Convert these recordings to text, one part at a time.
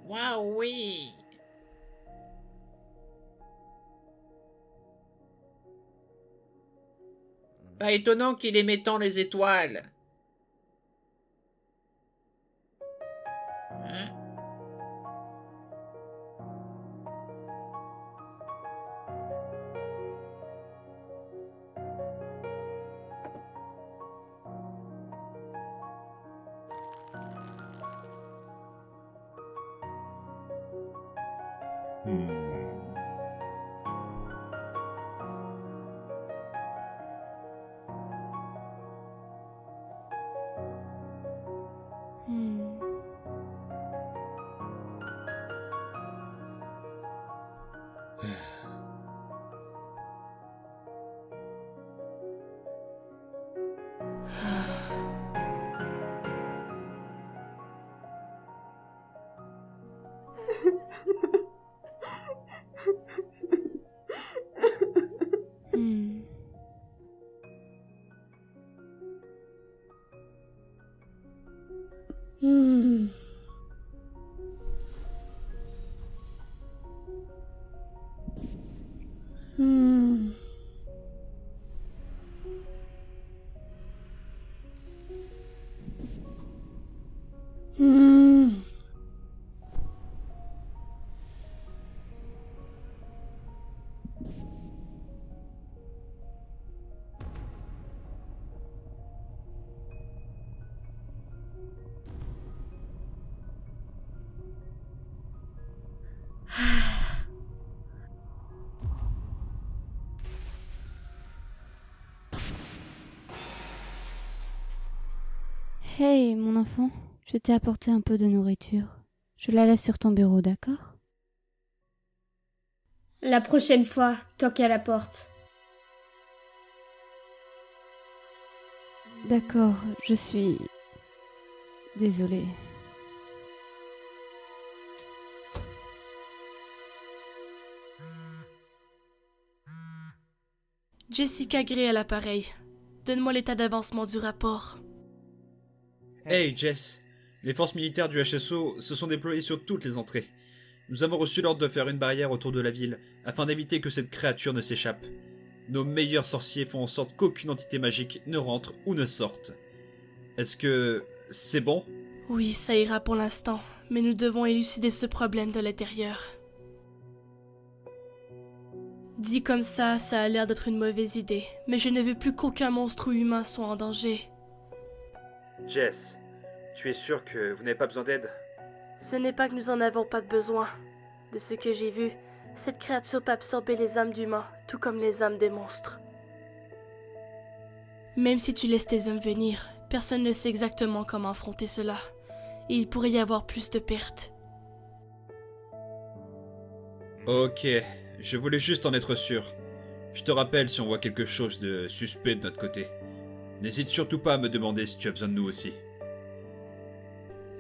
Waouh, oui. Pas étonnant qu'il aimait tant les étoiles. Hein? Hmm. Hmm. Hmm. Hmm. Hmm. Hey, mon enfant, je t'ai apporté un peu de nourriture. Je la laisse sur ton bureau, d'accord? La prochaine fois, toque à la porte. D'accord, je suis... désolée. Jessica Gray à l'appareil. Donne-moi l'état d'avancement du rapport. Hey Jess, les forces militaires du HSO se sont déployées sur toutes les entrées. Nous avons reçu l'ordre de faire une barrière autour de la ville afin d'éviter que cette créature ne s'échappe. Nos meilleurs sorciers font en sorte qu'aucune entité magique ne rentre ou ne sorte. Est-ce que c'est bon? Oui, ça ira pour l'instant, mais nous devons élucider ce problème de l'intérieur. Dit comme ça a l'air d'être une mauvaise idée, mais je ne veux plus qu'aucun monstre ou humain soit en danger. Jess, tu es sûr que vous n'avez pas besoin d'aide? Ce n'est pas que nous en avons pas de besoin. De ce que j'ai vu, cette créature peut absorber les âmes d'humains, tout comme les âmes des monstres. Même si tu laisses tes hommes venir, personne ne sait exactement comment affronter cela. Et il pourrait y avoir plus de pertes. Ok, je voulais juste en être sûr. Je te rappelle si on voit quelque chose de suspect de notre côté. N'hésite surtout pas à me demander si tu as besoin de nous aussi.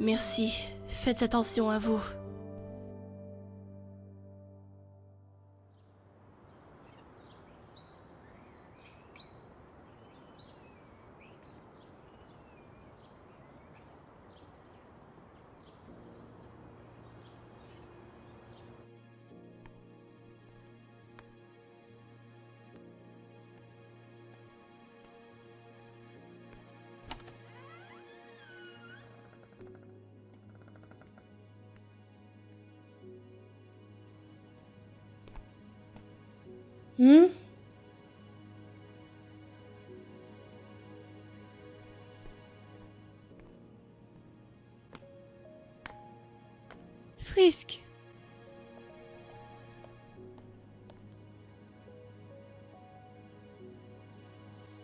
Merci, faites attention à vous. Hmm? Frisk!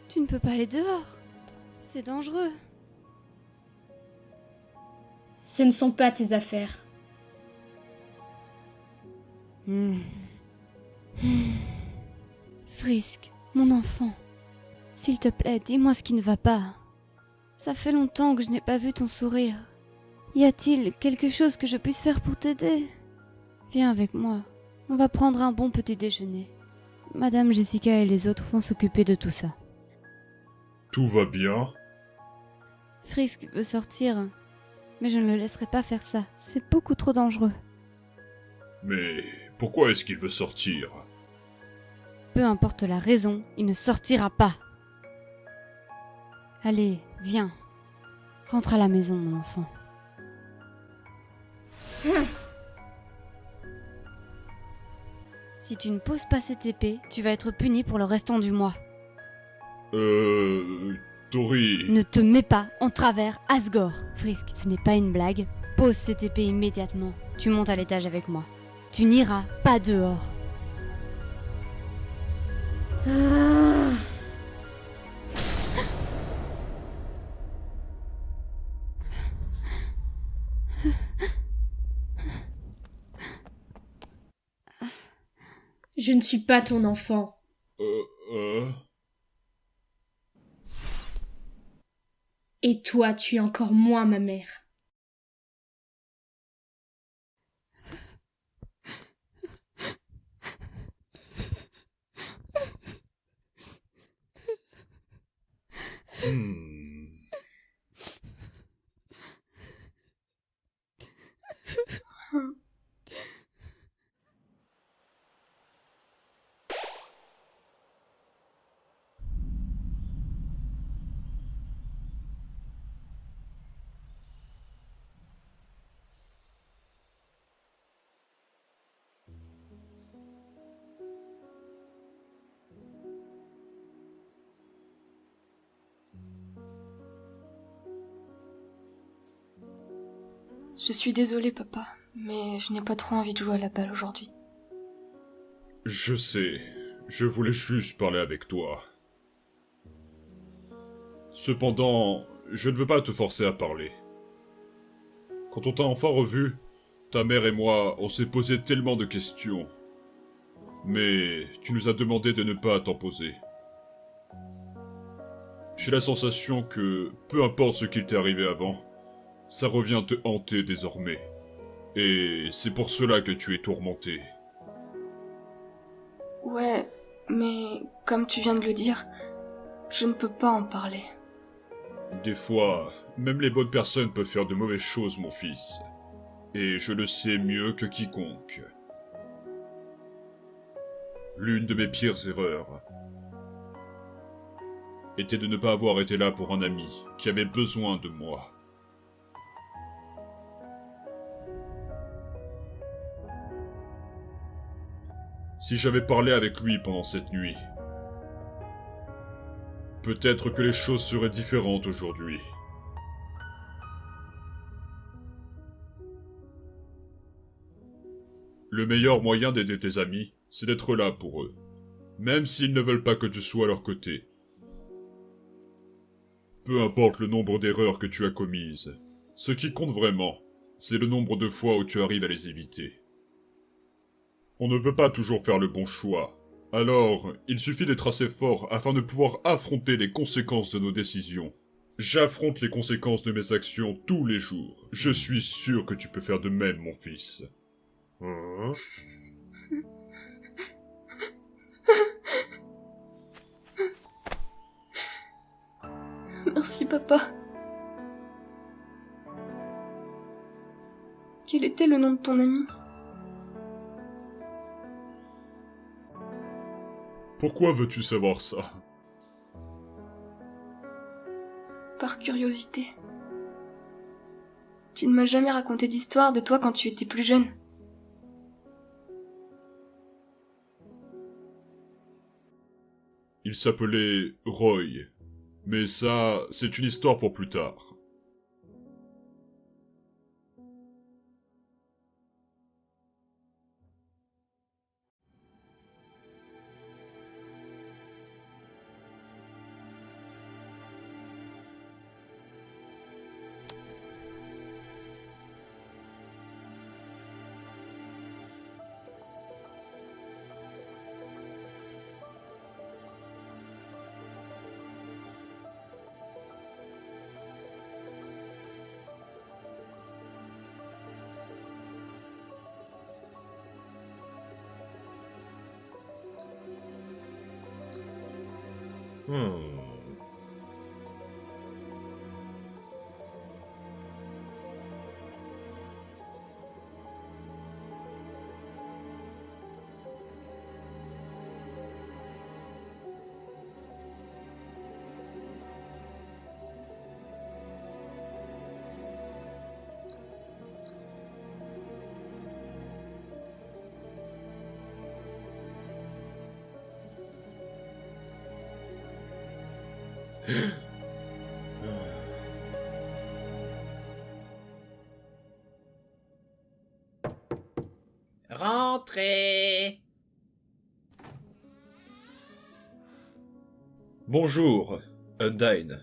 Tu ne peux pas aller dehors. C'est dangereux. Ce ne sont pas tes affaires. Hmm. Hmm. Frisk, mon enfant, s'il te plaît, dis-moi ce qui ne va pas. Ça fait longtemps que je n'ai pas vu ton sourire. Y a-t-il quelque chose que je puisse faire pour t'aider? Viens avec moi. On va prendre un bon petit déjeuner. Madame Jessica et les autres vont s'occuper de tout ça. Tout va bien? Frisk veut sortir. Mais je ne le laisserai pas faire ça, c'est beaucoup trop dangereux. Mais pourquoi est-ce qu'il veut sortir? Peu importe la raison, il ne sortira pas. Allez, viens. Rentre à la maison, mon enfant. Si tu ne poses pas cette épée, tu vas être puni pour le restant du mois. Tori... Ne te mets pas en travers Asgore. Frisk, ce n'est pas une blague. Pose cette épée immédiatement. Tu montes à l'étage avec moi. Tu n'iras pas dehors. Ah. Je ne suis pas ton enfant. Et toi, tu es encore moins ma mère. Je suis désolée, papa, mais je n'ai pas trop envie de jouer à la balle aujourd'hui. Je sais, je voulais juste parler avec toi. Cependant, je ne veux pas te forcer à parler. Quand on t'a enfin revu, ta mère et moi, on s'est posé tellement de questions. Mais tu nous as demandé de ne pas t'en poser. J'ai la sensation que, peu importe ce qu'il t'est arrivé avant, ça revient te hanter désormais. Et c'est pour cela que tu es tourmenté. Ouais, mais comme tu viens de le dire, je ne peux pas en parler. Des fois, même les bonnes personnes peuvent faire de mauvaises choses, mon fils. Et je le sais mieux que quiconque. L'une de mes pires erreurs était de ne pas avoir été là pour un ami qui avait besoin de moi. Si j'avais parlé avec lui pendant cette nuit, peut-être que les choses seraient différentes aujourd'hui. Le meilleur moyen d'aider tes amis, c'est d'être là pour eux, même s'ils ne veulent pas que tu sois à leur côté. Peu importe le nombre d'erreurs que tu as commises, ce qui compte vraiment, c'est le nombre de fois où tu arrives à les éviter. On ne peut pas toujours faire le bon choix. Alors, il suffit d'être assez fort afin de pouvoir affronter les conséquences de nos décisions. J'affronte les conséquences de mes actions tous les jours. Je suis sûr que tu peux faire de même, mon fils. Merci, papa. Quel était le nom de ton ami? Pourquoi veux-tu savoir ça? Par curiosité. Tu ne m'as jamais raconté d'histoire de toi quand tu étais plus jeune. Il s'appelait Roy. Mais ça, c'est une histoire pour plus tard. Rentrez. Bonjour, Undyne,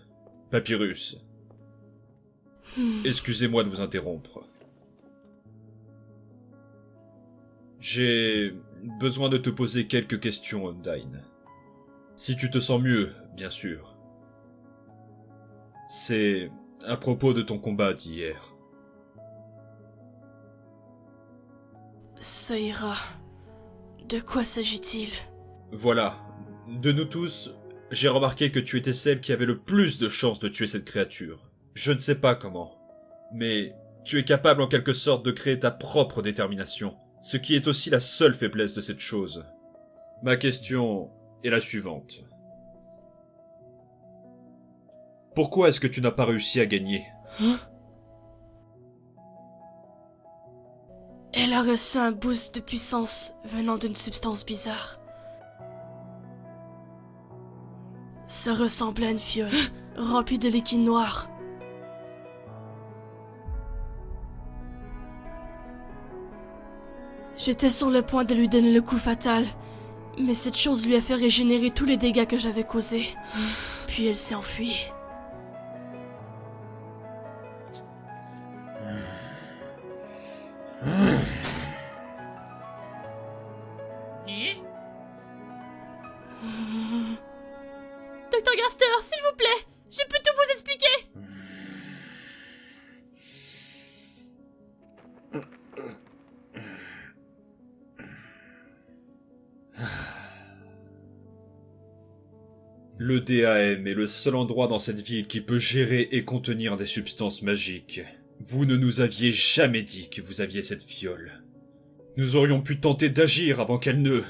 Papyrus. Excusez-moi de vous interrompre. J'ai besoin de te poser quelques questions, Undyne. Si tu te sens mieux, bien sûr. C'est à propos de ton combat d'hier. Ça ira. De quoi s'agit-il? Voilà, de nous tous, j'ai remarqué que tu étais celle qui avait le plus de chances de tuer cette créature. Je ne sais pas comment, mais tu es capable en quelque sorte de créer ta propre détermination, ce qui est aussi la seule faiblesse de cette chose. Ma question est la suivante. Pourquoi est-ce que tu n'as pas réussi à gagner? Hein? Elle a reçu un boost de puissance venant d'une substance bizarre. Ça ressemblait à une fiole, remplie de liquide noir. J'étais sur le point de lui donner le coup fatal, mais cette chose lui a fait régénérer tous les dégâts que j'avais causés. Puis elle s'est enfuie. Docteur Garster, s'il vous plaît, je peux tout vous expliquer. Le DAM est le seul endroit dans cette ville qui peut gérer et contenir des substances magiques. Vous ne nous aviez jamais dit que vous aviez cette fiole. Nous aurions pu tenter d'agir avant qu'elle ne...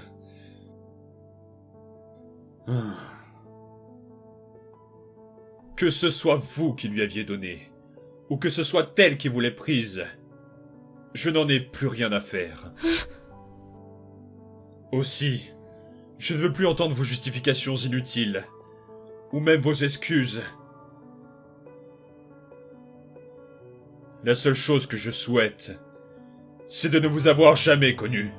Que ce soit vous qui lui aviez donné, ou que ce soit elle qui vous l'ait prise, je n'en ai plus rien à faire. Aussi, je ne veux plus entendre vos justifications inutiles, ou même vos excuses. La seule chose que je souhaite, c'est de ne vous avoir jamais connu.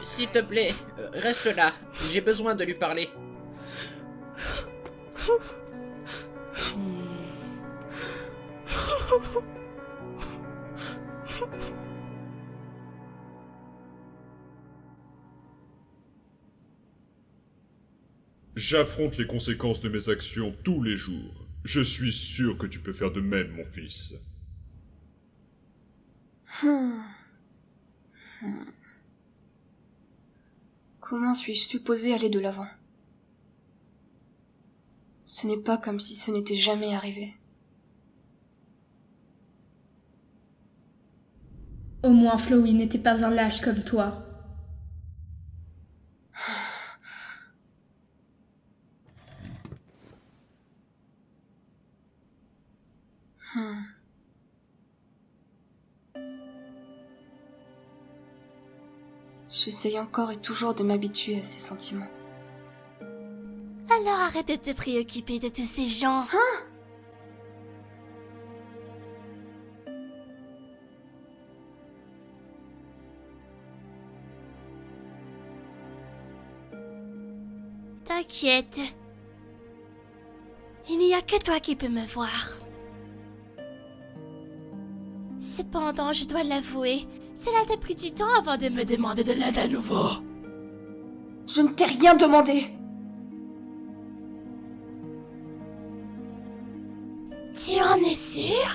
S'il te plaît, reste là. J'ai besoin de lui parler. J'affronte les conséquences de mes actions tous les jours. Je suis sûr que tu peux faire de même, mon fils. Comment suis-je supposée aller de l'avant? Ce n'est pas comme si ce n'était jamais arrivé. Au moins Flowey n'était pas un lâche comme toi. J'essaye encore et toujours de m'habituer à ces sentiments. Alors arrête de te préoccuper de tous ces gens. T'inquiète. Il n'y a que toi qui peux me voir. Cependant, je dois l'avouer, cela t'a pris du temps avant de me demander de l'aide à nouveau. Je ne t'ai rien demandé! Tu en es sûr?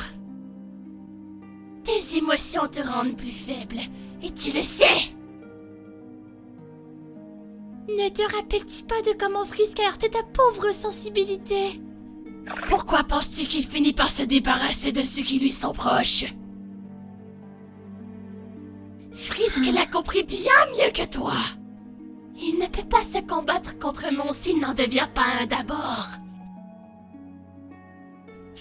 Tes émotions te rendent plus faible, et tu le sais! Ne te rappelles-tu pas de comment Frisk a heurté ta pauvre sensibilité? Pourquoi penses-tu qu'il finit par se débarrasser de ceux qui lui sont proches? Frisk l'a compris bien mieux que toi. Il ne peut pas se combattre contre moi s'il n'en devient pas un d'abord.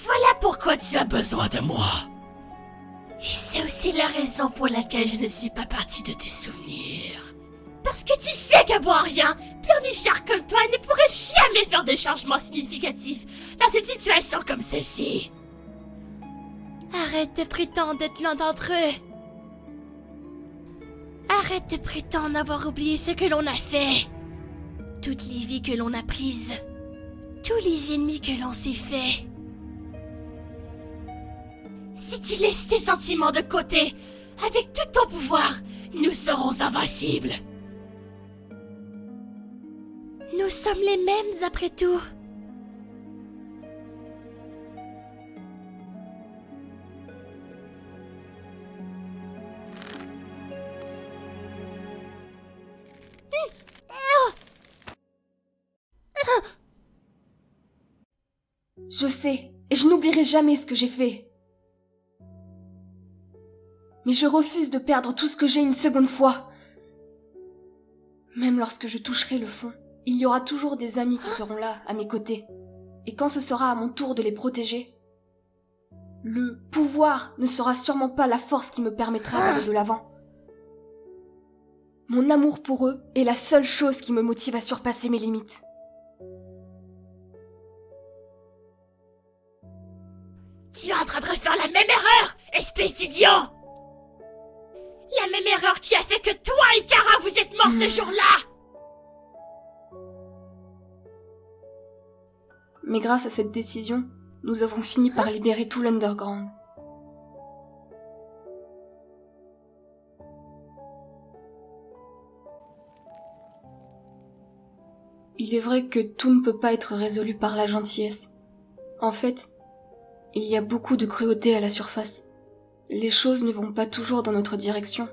Voilà pourquoi tu as besoin de moi. Et c'est aussi la raison pour laquelle je ne suis pas partie de tes souvenirs. Parce que tu sais qu'à boire rien, pleurnichard comme toi ne pourrait jamais faire de changements significatifs dans une situation comme celle-ci. Arrête de prétendre être l'un d'entre eux. Arrête de prétendre avoir oublié ce que l'on a fait. Toutes les vies que l'on a prises. Tous les ennemis que l'on s'est fait. Si tu laisses tes sentiments de côté, avec tout ton pouvoir, nous serons invincibles. Nous sommes les mêmes après tout. Je sais, et je n'oublierai jamais ce que j'ai fait. Mais je refuse de perdre tout ce que j'ai une seconde fois. Même lorsque je toucherai le fond, il y aura toujours des amis qui seront là, à mes côtés. Et quand ce sera à mon tour de les protéger, le pouvoir ne sera sûrement pas la force qui me permettra d'aller de l'avant. Mon amour pour eux est la seule chose qui me motive à surpasser mes limites. Tu es en train de refaire la même erreur, espèce d'idiot! La même erreur qui a fait que toi et Kara vous êtes morts ce jour-là! Mais grâce à cette décision, nous avons fini par libérer tout l'Underground. Il est vrai que tout ne peut pas être résolu par la gentillesse. En fait, il y a beaucoup de cruauté à la surface. Les choses ne vont pas toujours dans notre direction.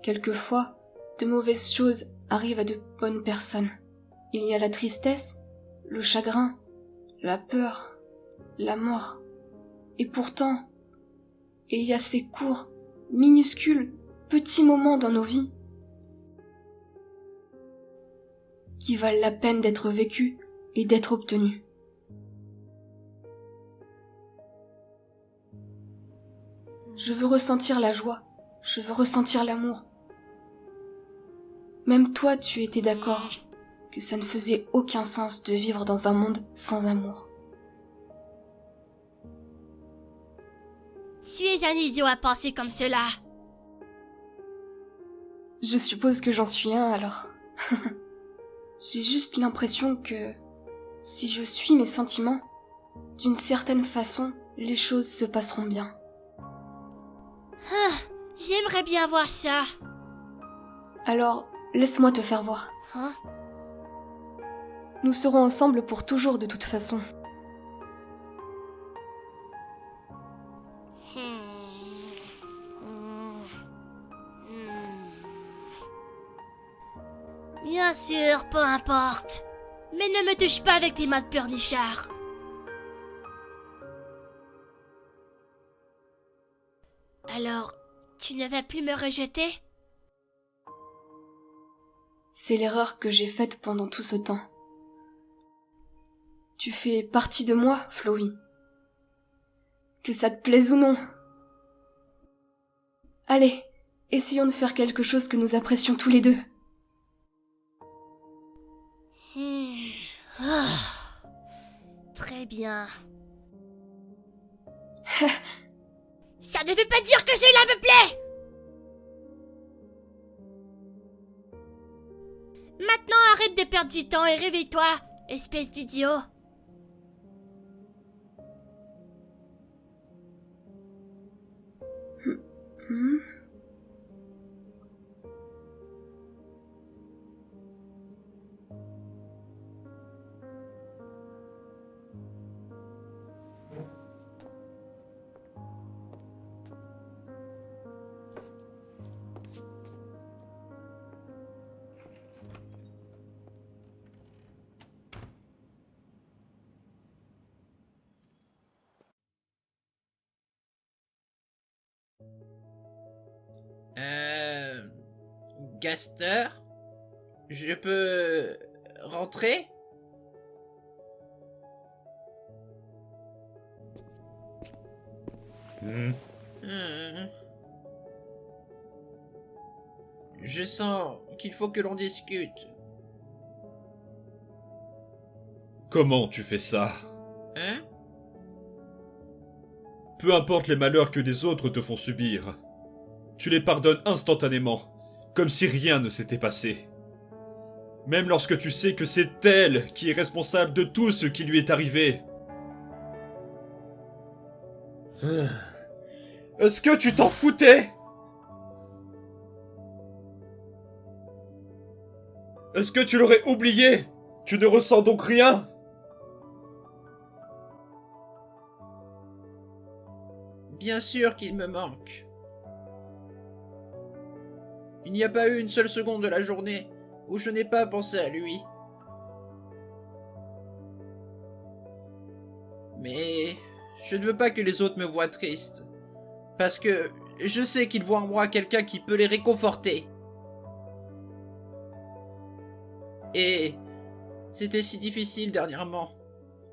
Quelquefois, de mauvaises choses arrivent à de bonnes personnes. Il y a la tristesse, le chagrin, la peur, la mort. Et pourtant, il y a ces courts, minuscules, petits moments dans nos vies qui valent la peine d'être vécus et d'être obtenus. Je veux ressentir la joie, je veux ressentir l'amour. Même toi, tu étais d'accord que ça ne faisait aucun sens de vivre dans un monde sans amour. Tu es un idiot à penser comme cela. Je suppose que j'en suis un alors. J'ai juste l'impression que si je suis mes sentiments, d'une certaine façon, les choses se passeront bien. J'aimerais bien voir ça. Alors, laisse-moi te faire voir. Hein? Nous serons ensemble pour toujours de toute façon. Bien sûr, peu importe. Mais ne me touche pas avec tes mains de pleurnichard. Alors, tu ne vas plus me rejeter? C'est l'erreur que j'ai faite pendant tout ce temps. Tu fais partie de moi, Flowey. Que ça te plaise ou non. Allez, essayons de faire quelque chose que nous apprécions tous les deux. Très bien. Ça ne veut pas dire que cela me plaît! Maintenant, arrête de perdre du temps et réveille-toi, espèce d'idiot. Gaster? Je peux rentrer? Je sens qu'il faut que l'on discute. Comment tu fais ça? Hein? Peu importe les malheurs que des autres te font subir, tu les pardonnes instantanément, comme si rien ne s'était passé. Même lorsque tu sais que c'est elle qui est responsable de tout ce qui lui est arrivé. Est-ce que tu t'en foutais? Est-ce que tu l'aurais oublié? Tu ne ressens donc rien? Bien sûr qu'il me manque. Il n'y a pas eu une seule seconde de la journée où je n'ai pas pensé à lui. Mais je ne veux pas que les autres me voient triste. Parce que je sais qu'ils voient en moi quelqu'un qui peut les réconforter. Et c'était si difficile dernièrement.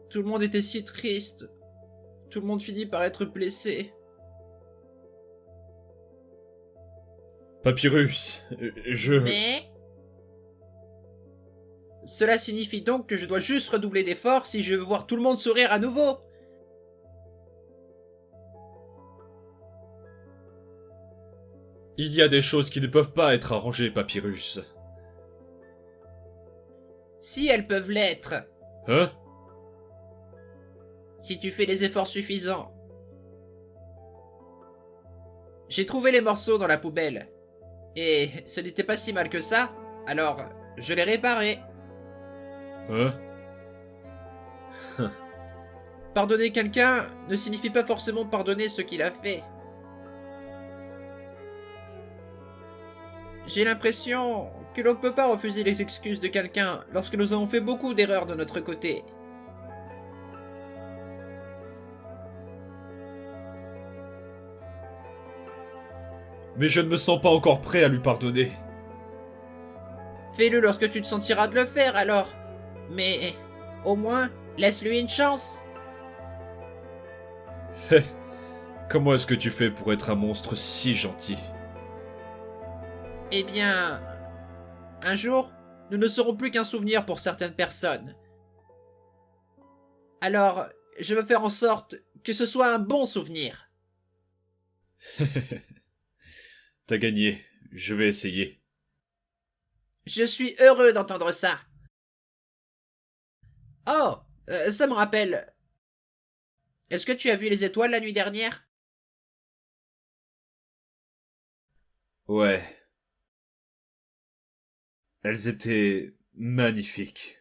Tout le monde était si triste. Tout le monde finit par être blessé. Papyrus, Mais... Cela signifie donc que je dois juste redoubler d'efforts si je veux voir tout le monde sourire à nouveau. Il y a des choses qui ne peuvent pas être arrangées, Papyrus. Si elles peuvent l'être. Hein? Si tu fais les efforts suffisants. J'ai trouvé les morceaux dans la poubelle. Et ce n'était pas si mal que ça, alors je l'ai réparé. Hein? Pardonner quelqu'un ne signifie pas forcément pardonner ce qu'il a fait. J'ai l'impression que l'on ne peut pas refuser les excuses de quelqu'un lorsque nous avons fait beaucoup d'erreurs de notre côté. Mais je ne me sens pas encore prêt à lui pardonner. Fais-le lorsque tu te sentiras de le faire alors. Mais au moins, laisse-lui une chance. Comment est-ce que tu fais pour être un monstre si gentil? Eh bien, un jour, nous ne serons plus qu'un souvenir pour certaines personnes. Alors, je veux faire en sorte que ce soit un bon souvenir. T'as gagné, je vais essayer. Je suis heureux d'entendre ça. Oh, ça me rappelle. Est-ce que tu as vu les étoiles la nuit dernière? Ouais. Elles étaient magnifiques.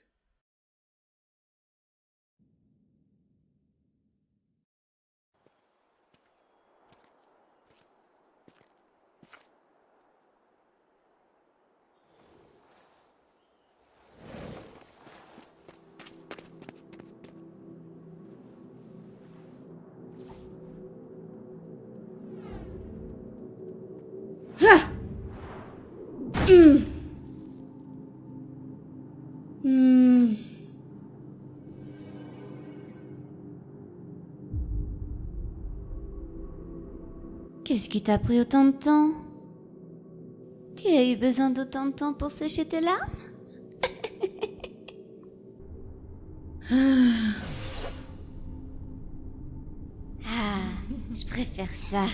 Ah Qu'est-ce qui t'a pris autant de temps? Tu as eu besoin d'autant de temps pour sécher tes larmes? Ah, je préfère ça.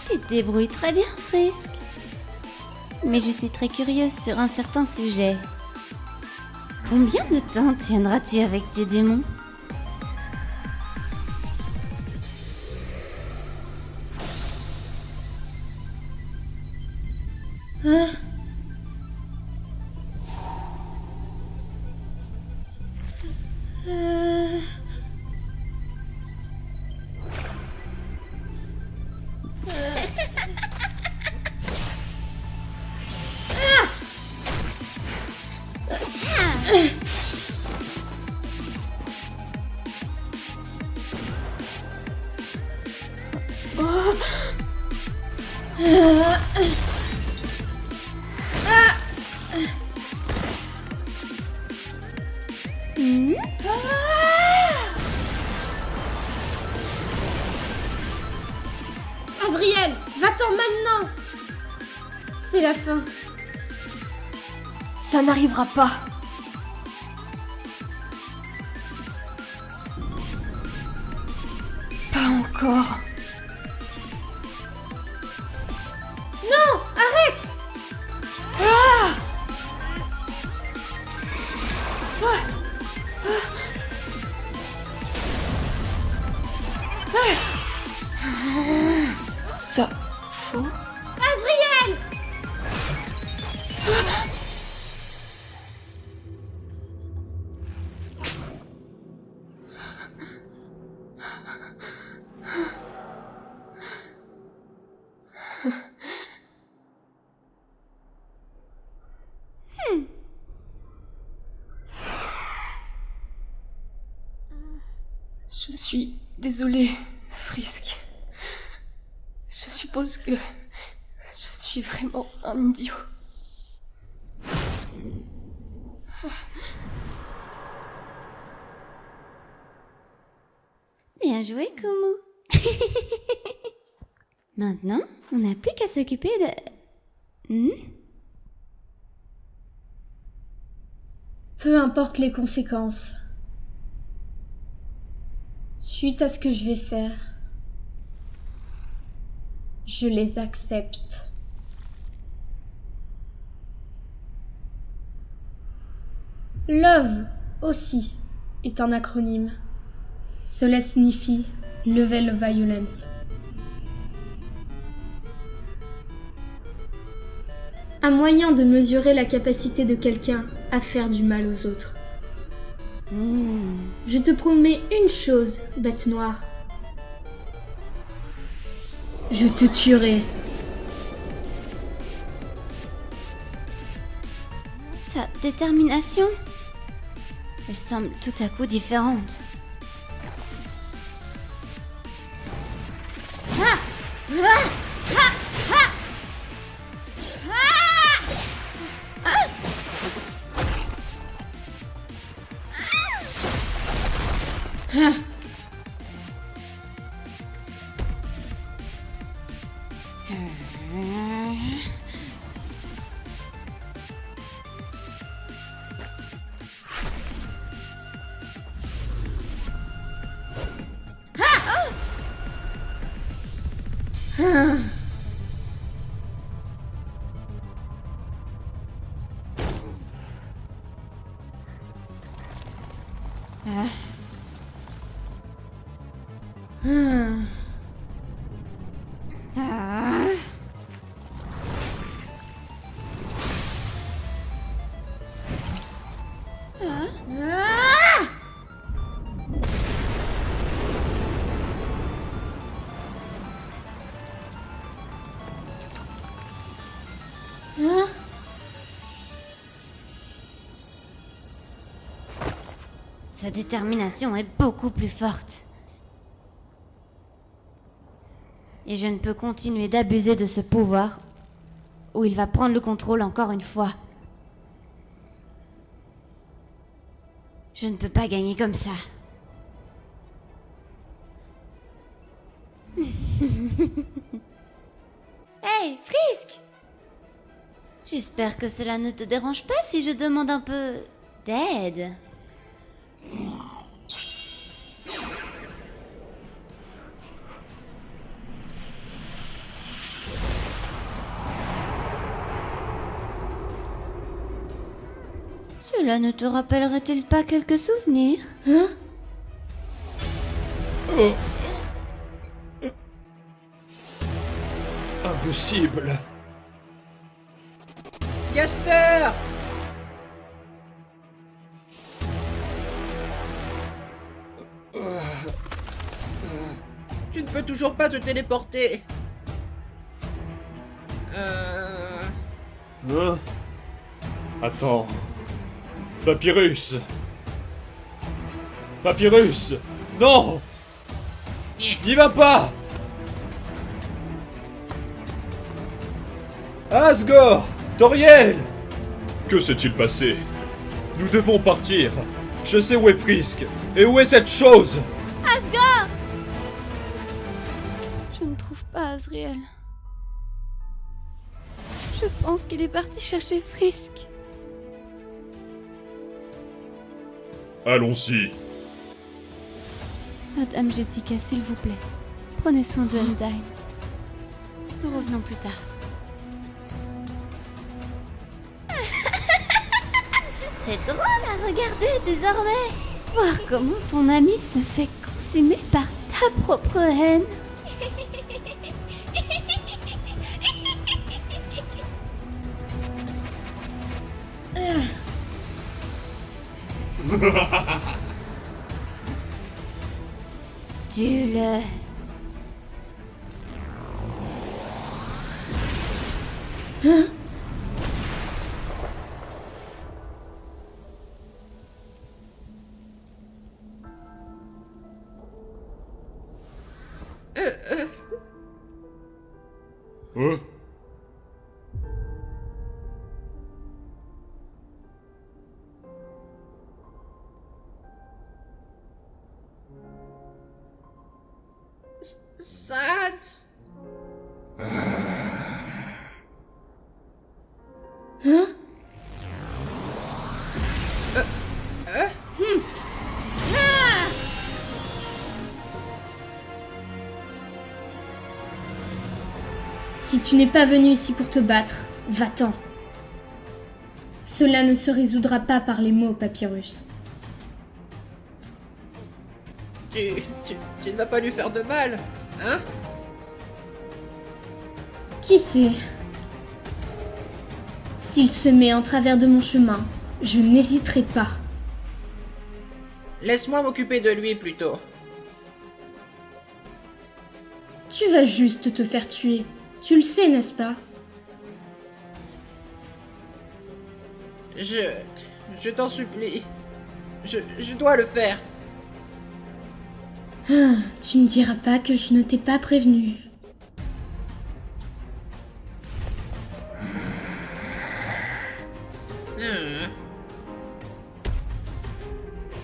Tu te débrouilles très bien, Frisk. Mais je suis très curieuse sur un certain sujet. Combien de temps tiendras-tu avec tes démons? Azriel, va-t'en maintenant! C'est la fin. Ça n'arrivera pas. Pas encore. Non, arrête! Ça... faux. Azriel! Je suis désolée, Frisk. Je suppose que je suis vraiment un idiot. Bien joué, Kumu. Maintenant, on n'a plus qu'à s'occuper de... Peu importe les conséquences. Suite à ce que je vais faire, je les accepte. Love aussi est un acronyme. Cela signifie Level of Violence. Un moyen de mesurer la capacité de quelqu'un à faire du mal aux autres. Je te promets une chose, bête noire. Je te tuerai. Sa détermination, elle semble tout à coup différente. Sa détermination est beaucoup plus forte. Et je ne peux continuer d'abuser de ce pouvoir, ou il va prendre le contrôle encore une fois. Je ne peux pas gagner comme ça. Hey, Frisk! J'espère que cela ne te dérange pas si je demande un peu d'aide. Cela ne te rappellerait-il pas quelques souvenirs? Hein? Impossible. Gaster! Tu ne peux toujours pas te téléporter. Hein? Attends. Papyrus! Papyrus! Non! N'y va pas! Asgore! Toriel! Que s'est-il passé? Nous devons partir. Je sais où est Frisk. Et où est cette chose? Asgore! Je ne trouve pas Azriel. Je pense qu'il est parti chercher Frisk. Allons-y. Madame Jessica, s'il vous plaît, prenez soin de Undyne. Nous revenons plus tard. C'est drôle à regarder désormais. Voir comment ton ami se fait consumer par ta propre haine. Tue-le. Hein? Sans! Hein? Si tu n'es pas venu ici pour te battre, va-t'en. Cela ne se résoudra pas par les mots, Papyrus. Tu ne vas pas lui faire de mal, hein? Qui sait? S'il se met en travers de mon chemin, je n'hésiterai pas. Laisse-moi m'occuper de lui plutôt. Tu vas juste te faire tuer. Tu le sais, n'est-ce pas? Je t'en supplie. Je dois le faire. Ah, tu ne diras pas que je ne t'ai pas prévenu.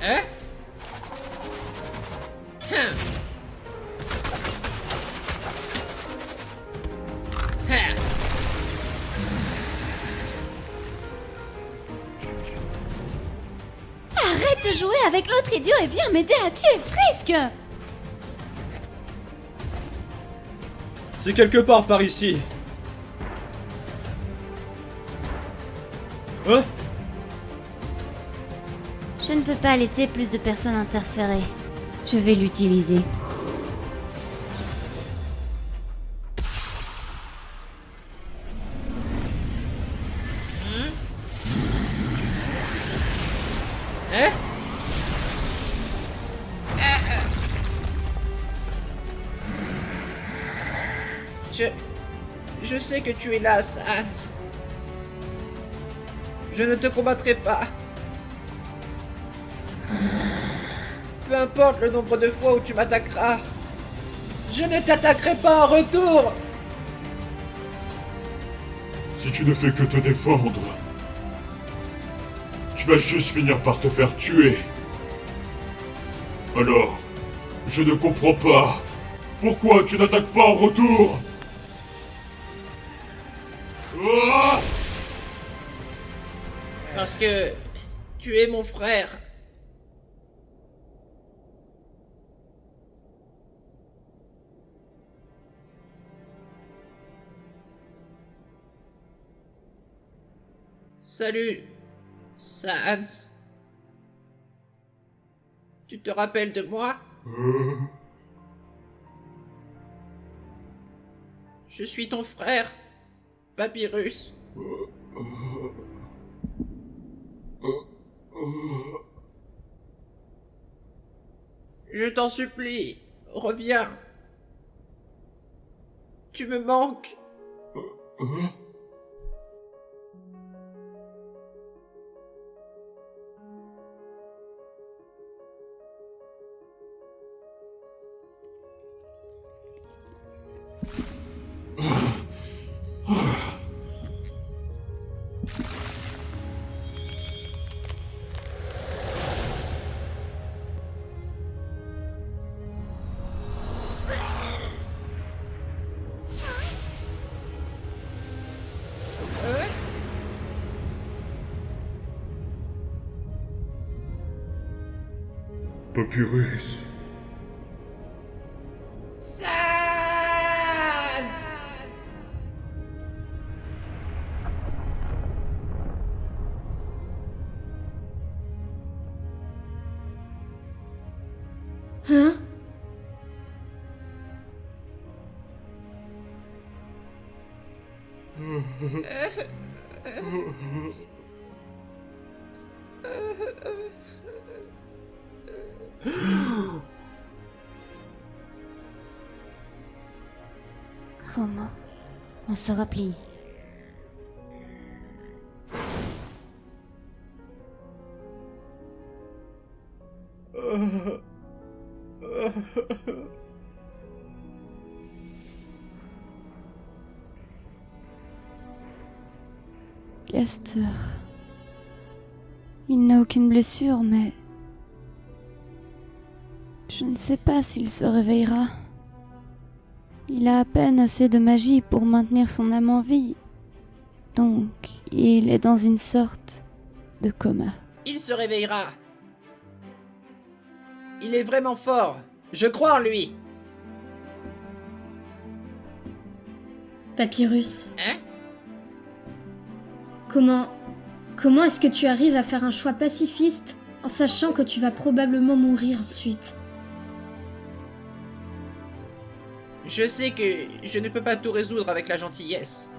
Hein? Arrête de jouer avec l'autre idiot et viens m'aider à tuer Frisk! C'est quelque part par ici. Hein? Je ne peux pas laisser plus de personnes interférer. Je vais l'utiliser. Hein? Je sais que tu es là, Sans. Je ne te combattrai pas. Peu importe le nombre de fois où tu m'attaqueras, je ne t'attaquerai pas en retour. Si tu ne fais que te défendre, tu vas juste finir par te faire tuer. Alors, je ne comprends pas. Pourquoi tu n'attaques pas en retour? Ah! Parce que tu es mon frère. Salut, Sans. Tu te rappelles de moi? Je suis ton frère, Papyrus. Je t'en supplie, reviens. Tu me manques. Papyrus. Sans. Hein? Comment on se replie? Castor. Il n'a aucune blessure, mais... je ne sais pas s'il se réveillera. Il a à peine assez de magie pour maintenir son âme en vie. Donc, il est dans une sorte de coma. Il se réveillera. Il est vraiment fort. Je crois en lui. Papyrus, Hein? Comment est-ce que tu arrives à faire un choix pacifiste en sachant que tu vas probablement mourir ensuite? Je sais que je ne peux pas tout résoudre avec la gentillesse.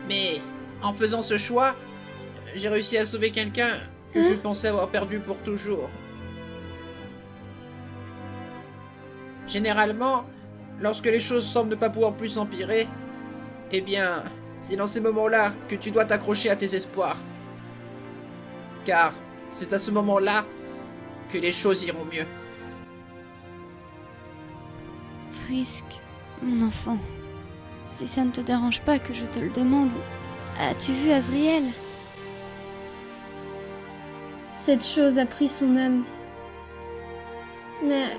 Mais en faisant ce choix, j'ai réussi à sauver quelqu'un que je pensais avoir perdu pour toujours. Généralement, lorsque les choses semblent ne pas pouvoir plus s'empirer, eh bien, c'est dans ces moments-là que tu dois t'accrocher à tes espoirs. Car c'est à ce moment-là que les choses iront mieux. Frisk, mon enfant, si ça ne te dérange pas que je te le demande, as-tu vu Azriel? Cette chose a pris son âme. Mais...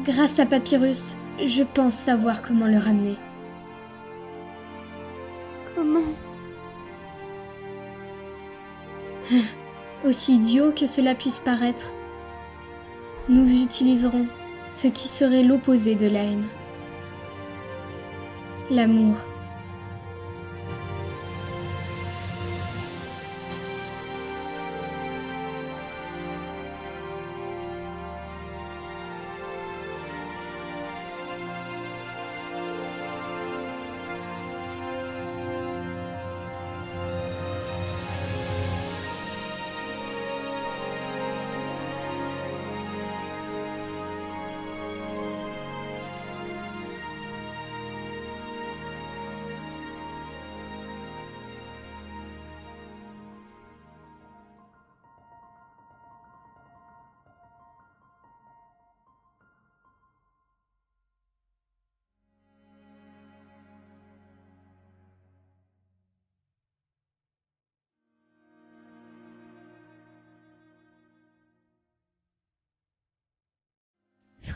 grâce à Papyrus, je pense savoir comment le ramener. Comment? Aussi idiot que cela puisse paraître, nous utiliserons ce qui serait l'opposé de la haine. L'amour.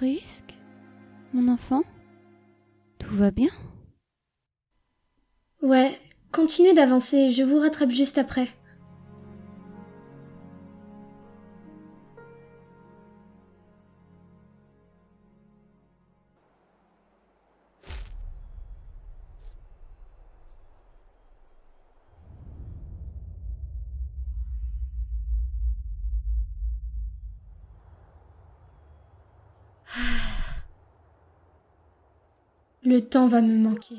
Frisk? Mon enfant? Tout va bien? Ouais, continuez d'avancer, je vous rattrape juste après. Le temps va me manquer.